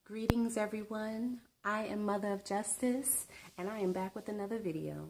Greetings everyone, I am Mother of Justice and I am back with another video.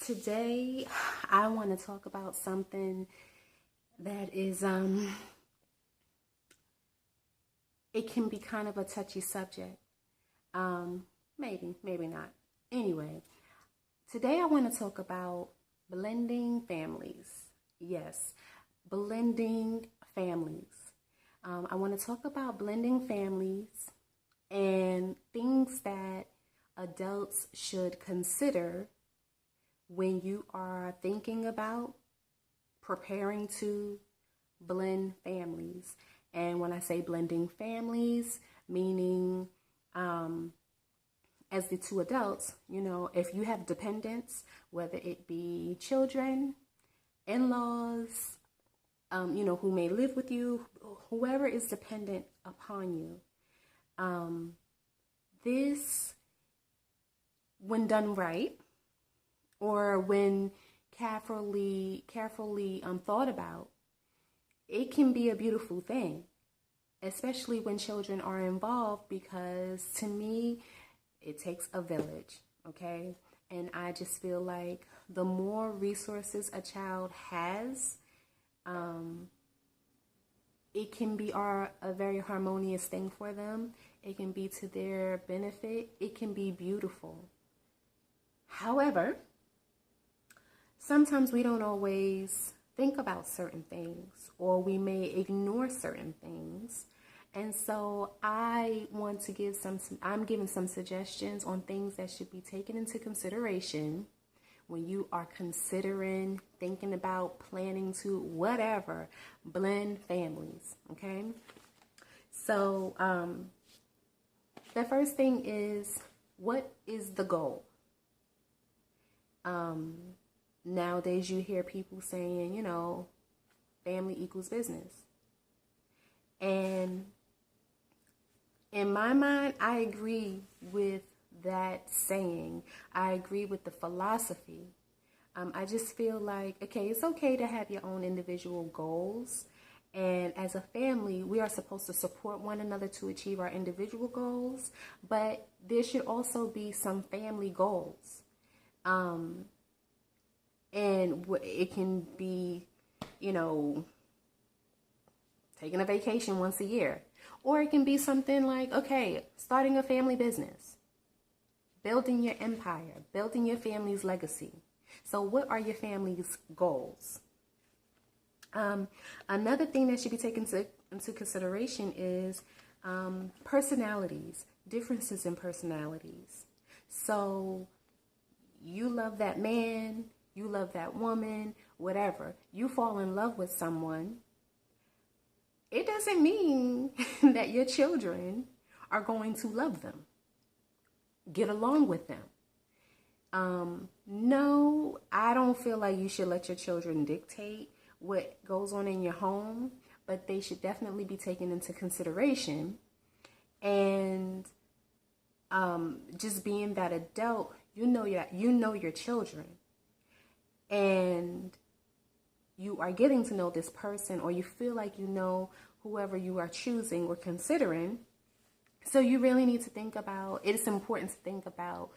Today I want to talk about something that is, it can be kind of a touchy subject. Maybe not. Anyway, today I want to talk about blending families. Yes, blending families. I want to talk about blending families and things that adults should consider when you are thinking about preparing to blend families. And when I say blending families, meaning as the two adults, if you have dependents, whether it be children, in-laws, who may live with you, whoever is dependent upon you. This, when done right, or when carefully thought about, it can be a beautiful thing, especially when children are involved, because to me, it takes a village, okay? And I just feel like the more resources a child has, it can be a very harmonious thing for them. It can be to their benefit. It can be beautiful. However, sometimes we don't always think about certain things, or we may ignore certain things. And so I want to I'm giving some suggestions on things that should be taken into consideration when you are considering, thinking about, planning to, whatever, blend families, okay? So the first thing is, what is the goal? Nowadays you hear people saying, family equals business. And in my mind, I agree with that saying. I agree with the philosophy. I just feel like, okay, it's okay to have your own individual goals. And as a family, we are supposed to support one another to achieve our individual goals. But there should also be some family goals. And it can be, taking a vacation once a year. Or it can be something like, okay, starting a family business. Building your empire, building your family's legacy. So what are your family's goals? Another thing that should be taken into consideration is personalities, differences in personalities. So you love that man, you love that woman, whatever. You fall in love with someone. It doesn't mean that your children are going to love them. Get along with them. No, I don't feel like you should let your children dictate what goes on in your home, but they should definitely be taken into consideration. And just being that adult, you know your children, and you are getting to know this person, or you feel like you know whoever you are choosing or considering. So you really need to think about, it's important to think about,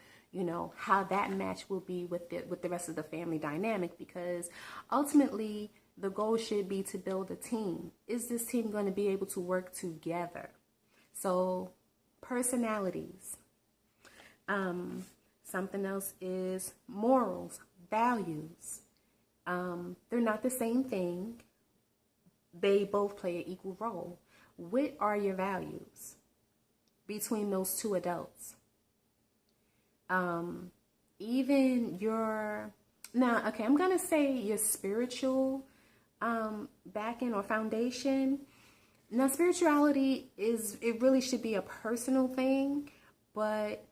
how that match will be with the rest of the family dynamic, because ultimately the goal should be to build a team. Is this team going to be able to work together? So personalities. Something else is morals, values. They're not the same thing. They both play an equal role. What are your values between those two adults? I'm going to say your spiritual backing or foundation. Now, spirituality it really should be a personal thing, but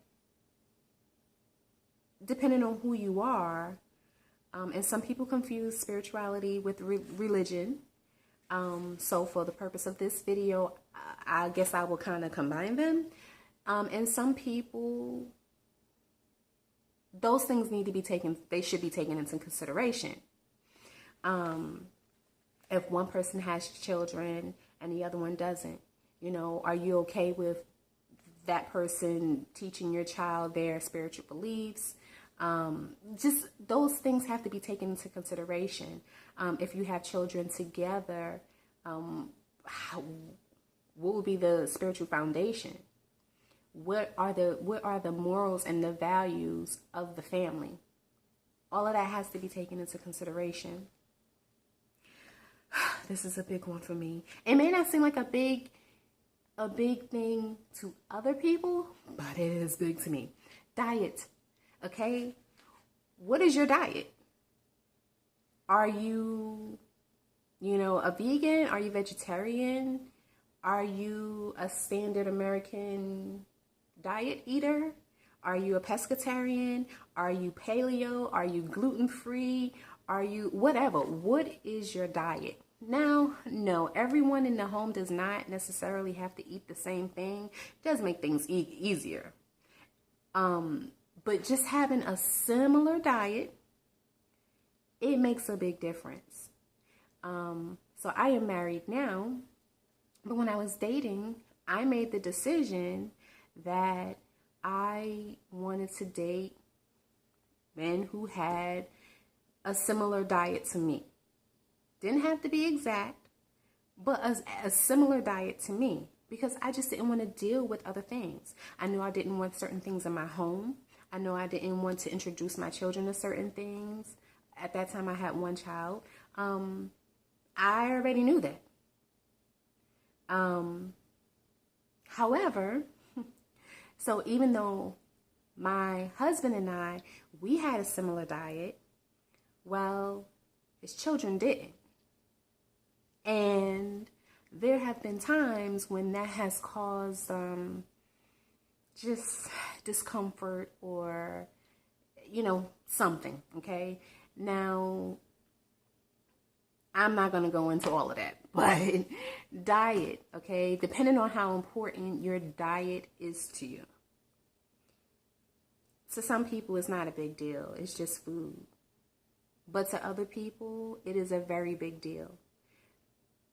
depending on who you are, and some people confuse spirituality with religion. So for the purpose of this video, I guess I will kind of combine them. And some people, those things they should be taken into consideration. If one person has children and the other one doesn't, You know, are you okay with that person teaching your child their spiritual beliefs? Just those things have to be taken into consideration. If you have children together, what would be the spiritual foundation? What are the morals and the values of the family? All of that has to be taken into consideration. This is a big one for me. It may not seem like a big thing to other people, but it is big to me. Diet. Okay? What is your diet? Are you a vegan? Are you vegetarian? Are you a standard American diet eater? Are you a pescatarian? Are you paleo? Are you gluten-free? Are you whatever? What is your diet? Now, no, everyone in the home does not necessarily have to eat the same thing. It does make things easier. But just having a similar diet, it makes a big difference. So I am married now, but when I was dating, I made the decision that I wanted to date men who had a similar diet to me. Didn't have to be exact, but a similar diet to me, because I just didn't want to deal with other things. I knew I didn't want certain things in my home. I know I didn't want to introduce my children to certain things. At that time, I had one child. I already knew that. However, so even though my husband and I, we had a similar diet, well, his children didn't. And there have been times when that has caused just discomfort or, something, okay? Now, I'm not going to go into all of that, but diet, okay? Depending on how important your diet is to you. To some people, it's not a big deal. It's just food. But to other people, it is a very big deal.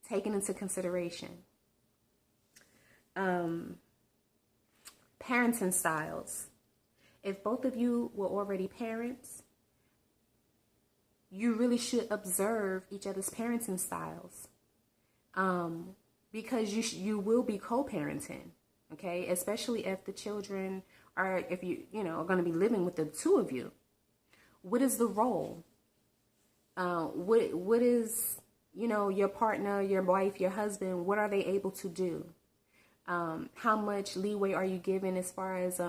Taken into consideration. Parenting styles. If both of you were already parents, you really should observe each other's parenting styles. Because you will be co-parenting, okay? Especially if the children are, if you are going to be living with the two of you. What is the role? What is, your partner, your wife, your husband, what are they able to do? How much leeway are you given as far as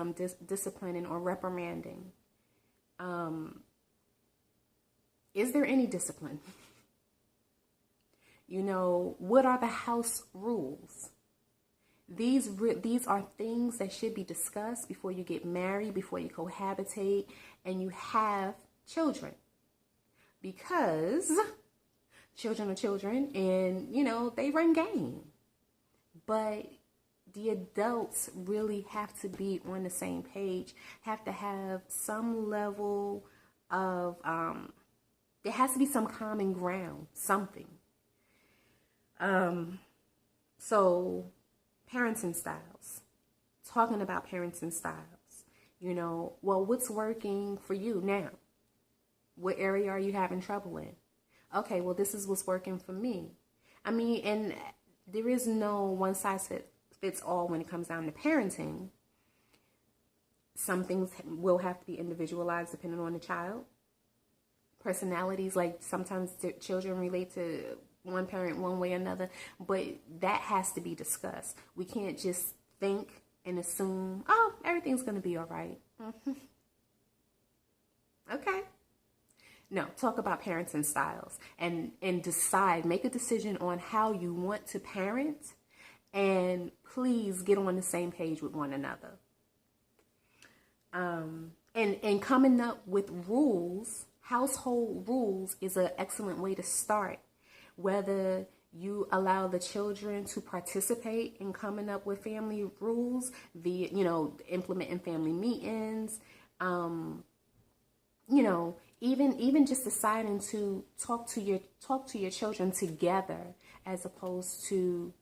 disciplining or reprimanding? Is there any discipline? What are the house rules? These are things that should be discussed before you get married, before you cohabitate, and you have children. Because children are children, and, they run game. But the adults really have to be on the same page, have to have some level of, there has to be some common ground, something. So parenting styles, talking about parenting styles, what's working for you now? What area are you having trouble in? Okay, well, this is what's working for me. I mean, and there is no one size fits all when it comes down to parenting. Some things will have to be individualized depending on the child. Personalities, like sometimes children relate to one parent one way or another, but that has to be discussed. We can't just think and assume, oh, everything's going to be all right. Okay. No, talk about parenting styles and decide, make a decision on how you want to parent, and please get on the same page with one another. And coming up with rules, household rules, is an excellent way to start. Whether you allow the children to participate in coming up with family rules via, implementing family meetings, even just deciding to talk to your children together, as opposed to,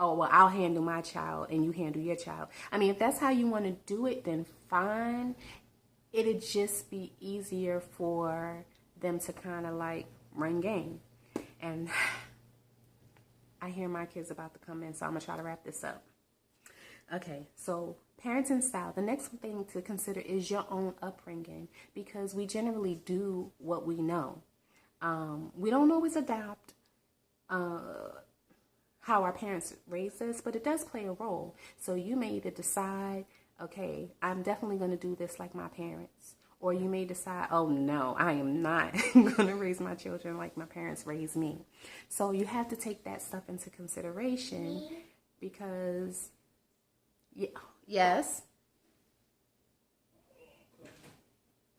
oh, well, I'll handle my child and you handle your child. I mean, if that's how you want to do it, then fine. It'd just be easier for them to kind of like run game. And I hear my kids about to come in, so I'm going to try to wrap this up. Okay, so parenting style. The next thing to consider is your own upbringing, because we generally do what we know. We don't always adopt how our parents raised us, but it does play a role. So you may either decide, okay, I'm definitely going to do this like my parents. Or you may decide, oh no, I am not going to raise my children like my parents raised me. So you have to take that stuff into consideration because, yes.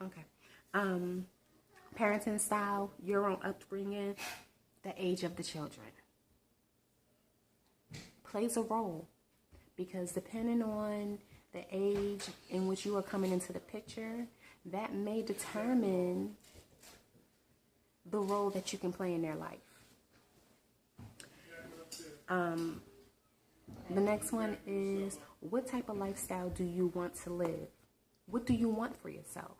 Okay. Parenting style, your own upbringing, the age of the children plays a role, because depending on the age in which you are coming into the picture, that may determine the role that you can play in their life. The next one is, what type of lifestyle do you want to live? What do you want for yourself?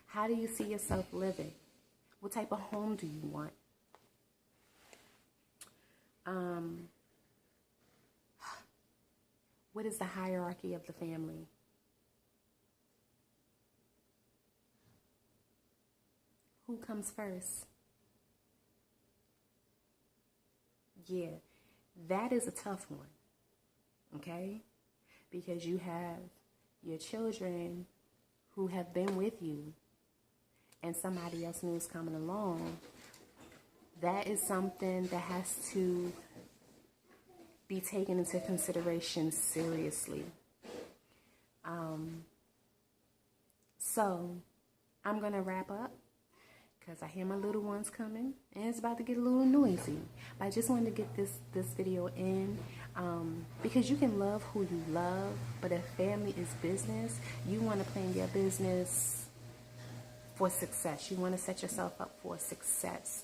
How do you see yourself living? What type of home do you want? What is the hierarchy of the family? Who comes first? Yeah, that is a tough one, okay? Because you have your children who have been with you and somebody else new is coming along. That is something that has to be taken into consideration seriously. So I'm going to wrap up because I hear my little ones coming and it's about to get a little noisy. But I just wanted to get this video in because you can love who you love, but if family is business, you want to plan your business for success. You want to set yourself up for success.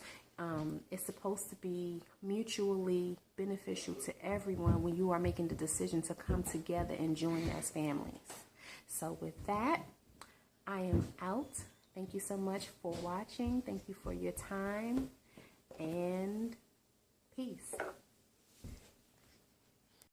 It's supposed to be mutually beneficial to everyone when you are making the decision to come together and join as families. So with that, I am out. Thank you so much for watching. Thank you for your time, and peace.